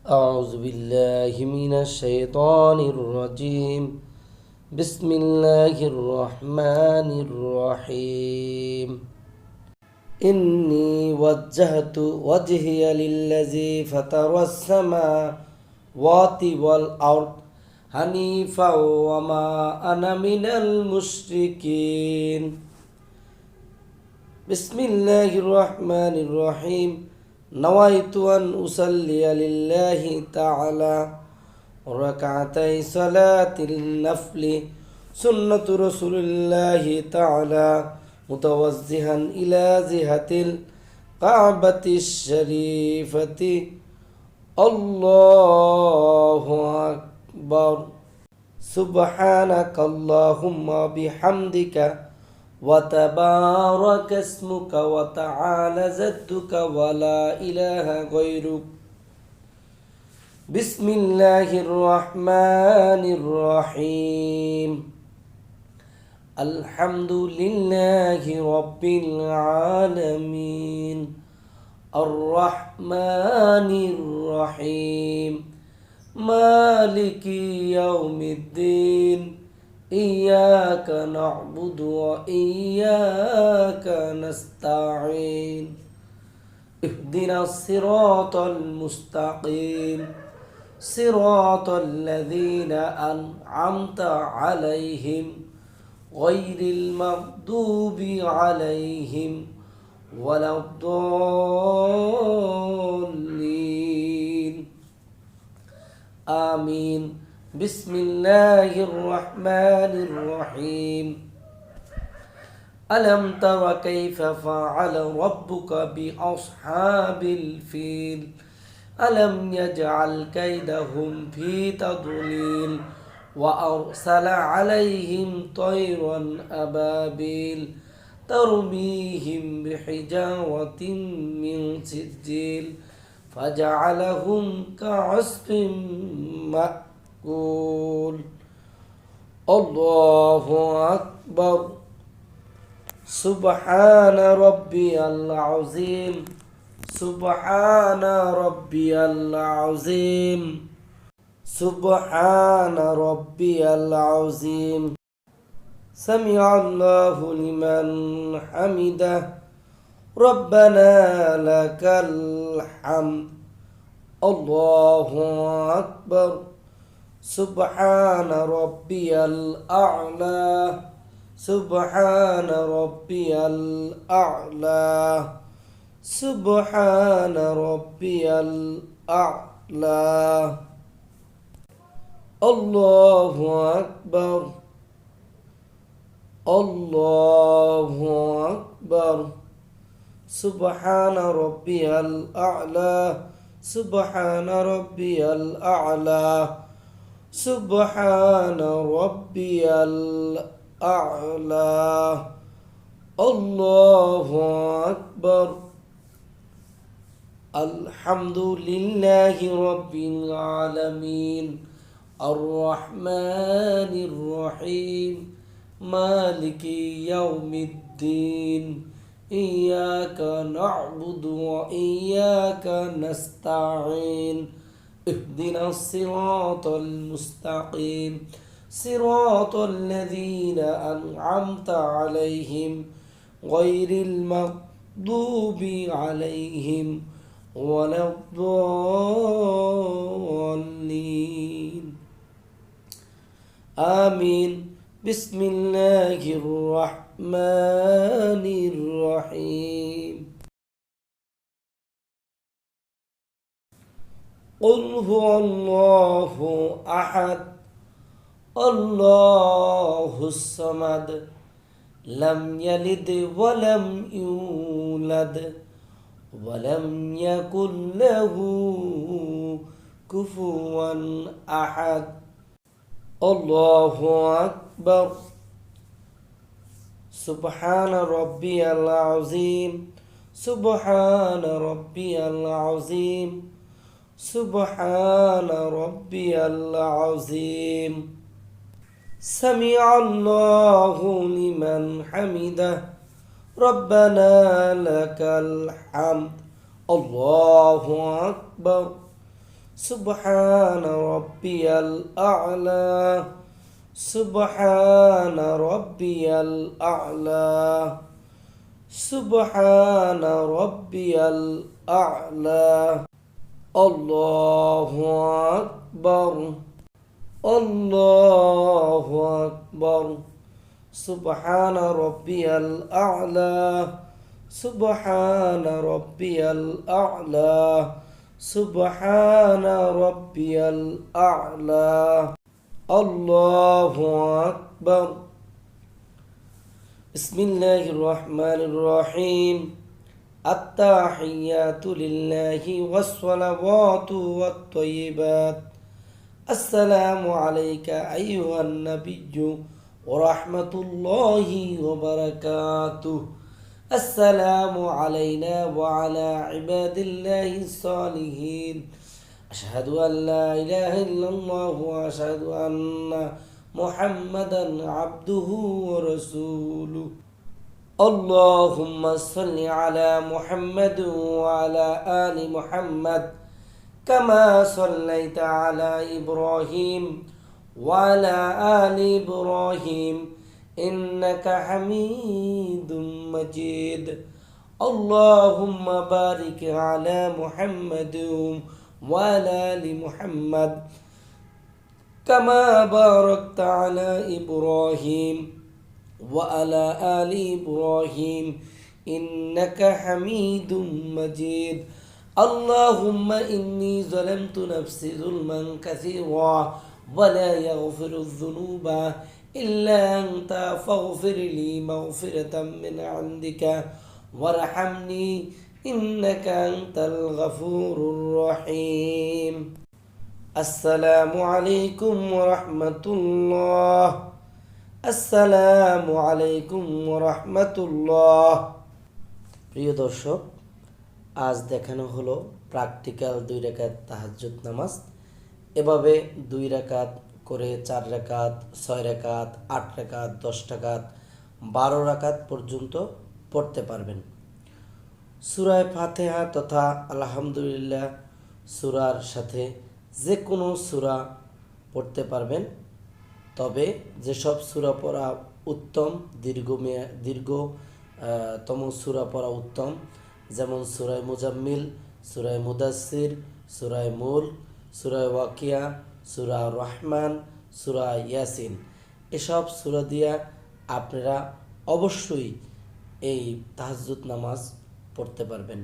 أعوذ بالله من الشيطان الرجيم بسم الله الرحمن الرحيم إني وجهت وجهي للذي فطر السماوات والأرض حنيفا وما أنا من المشركين بسم الله الرحمن الرحيم نويت أن أصلي لله تعالى ركعتي صلاة النفل سنة رسول الله تعالى متوجها إلى جهة الكعبة الشريفة الله أكبر سبحانك اللهم بحمدك وتبارك اسمك وتعالى جدك ولا إله غيرك بسم الله الرحمن الرحيم الحمد لله رب العالمين الرحمن الرحيم مالك يوم الدين إياك نعبد وإياك نستعين اهدنا الصراط المستقيم صراط الذين أنعمت عليهم غير المغضوب عليهم ولا الضالين آمين بسم الله الرحمن الرحيم ألم تر كيف فعل ربك بأصحاب الفيل ألم يجعل كيدهم في تضليل وأرسل عليهم طيرا أبابيل ترميهم بحجارة من سجيل فجعلهم كعصف مأكول الله أكبر سبحان ربي العظيم سبحان ربي العظيم سبحان ربي العظيم سمع الله لمن حمده ربنا لك الحمد الله أكبر سبحان ربي الأعلى سبحان ربي الأعلى سبحان ربي الأعلى الله أكبر الله أكبر سبحان ربي الأعلى سبحان ربي الأعلى سبحان ربي الأعلى الله أكبر الحمد لله رب العالمين الرحمن الرحيم مالك يوم الدين إياك نعبد وإياك نستعين اهدنا الصراط المستقيم صراط الذين أنعمت عليهم غير المغضوب عليهم ولا الضالين آمين بسم الله الرحمن الرحيم قل هو الله أحد الله الصمد لم يلد ولم يولد ولم يكن له كفوا أحد الله أكبر سبحان ربي العظيم سبحان ربي العظيم سبحان ربي العظيم سمع الله لمن حمده ربنا لك الحمد الله أكبر سبحان ربي الأعلى سبحان ربي الأعلى سبحان ربي الأعلى الله أكبر الله أكبر سبحان ربي الأعلى سبحان ربي الأعلى سبحان ربي الأعلى الله أكبر بسم الله الرحمن الرحيم التحيات لله والصلوات والطيبات السلام عليك أيها النبي ورحمة الله وبركاته السلام علينا وعلى عباد الله الصالحين أشهد أن لا إله إلا الله وأشهد أن محمدا عبده ورسوله اللهم صل على محمد وعلى آل محمد كما صليت على إبراهيم وعلى آل إبراهيم إنك حميد مجيد اللهم بارك على محمد وعلى آل محمد كما باركت على إبراهيم وعلى آل إبراهيم إنك حميد مجيد اللهم إني ظلمت نفسي ظلما كثيرا ولا يغفر الذنوب إلا أنت فاغفر لي مغفرة من عندك وارحمني إنك أنت الغفور الرحيم السلام عليكم ورحمة الله السلام عليكم ورحمة الله প্রিয় দর্শক, আজ দেখানো হলো প্র্যাকটিক্যাল 2 রাকাত তাহাজ্জুদ নামাজ। এভাবে 2 রাকাত করে 4 রাকাত, 6 রাকাত, 8 রাকাত, 10 রাকাত, 12 রাকাত পর্যন্ত পড়তে পারবেন। সূরা ফাতিহা তথা আলহামদুলিল্লাহ সূরার সাথে যে কোনো সূরা পড়তে পারবেন। তবে যেসব সূরা পড়া উত্তম, দীর্ঘতম সূরা পড়া উত্তম, যেমন সূরা মুজাম্মিল, সূরা মুদাসসির, সূরা মুলক, সূরা ওয়াকিয়া, সূরা রহমান, সূরা ইয়াসিন, এসব সূরা দিয়া আপনারা অবশ্যই এই তাহাজ্জুদ নামাজ পড়তে পারবেন।